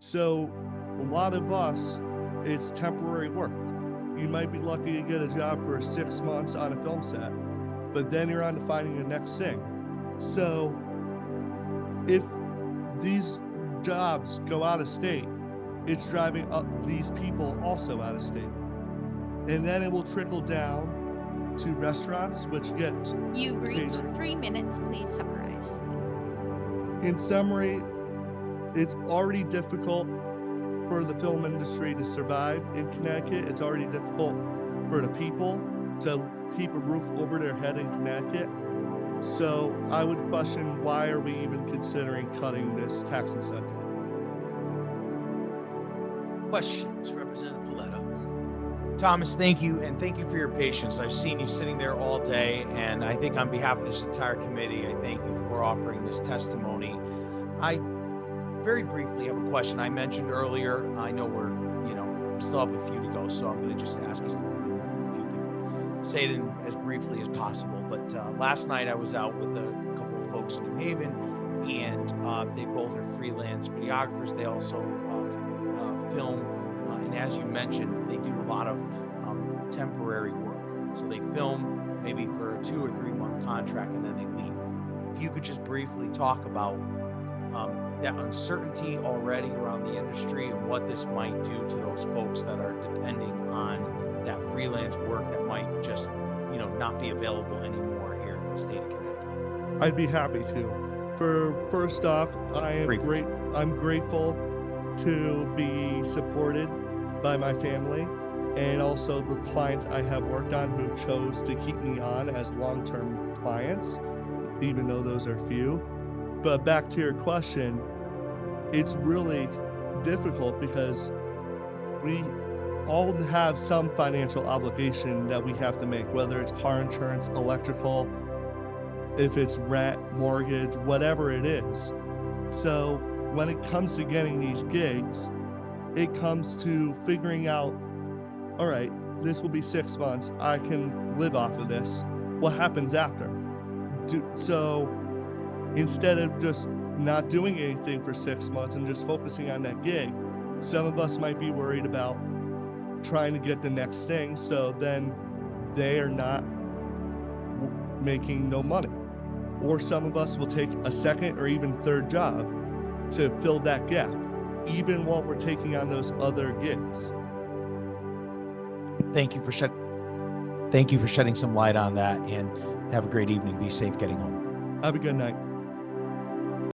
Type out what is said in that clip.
So a lot of us, it's temporary work. You might be lucky to get a job for 6 months on a film set, but then you're on to finding the next thing. So if these jobs go out of state, it's driving up these people also out of state. And then it will trickle down to restaurants, which get You've reached catering. 3 minutes. Please summarize. In summary, it's already difficult for the film industry to survive in Connecticut. It's already difficult for the people to keep a roof over their head in Connecticut. So I would question, why are we even considering cutting this tax incentive? Questions, Representative Paletto. Thomas, thank you, and thank you for your patience. I've seen you sitting there all day, and I think on behalf of this entire committee, I thank you for offering this testimony. I very briefly have a question. I mentioned earlier, I know we still have a few to go, so I'm going to just ask us if you can say it in as briefly as possible. But last night I was out with a couple of folks in New Haven, and they both are freelance videographers. They also film, and as you mentioned, they do a lot of temporary work. So they film maybe for a 2 or 3 month contract, and then they leave. If you could just briefly talk about that uncertainty already around the industry and what this might do to those folks that are depending on that freelance work that might just, not be available anymore here in the state of Connecticut. I'd be happy to. First off, I'm grateful to be supported by my family and also the clients I have worked on who chose to keep me on as long-term clients, even though those are few. But back to your question, it's really difficult because we all have some financial obligation that we have to make, whether it's car insurance, electrical, if it's rent, mortgage, whatever it is. So when it comes to getting these gigs, it comes to figuring out, all right, this will be 6 months. I can live off of this. What happens after? So instead of just not doing anything for 6 months and just focusing on that gig, some of us might be worried about trying to get the next thing, so then they are not making no money. Or some of us will take a second or even third job to fill that gap, even while we're taking on those other gigs. Thank you for shedding some light on that, and have a great evening. Be safe getting home. Have a good night.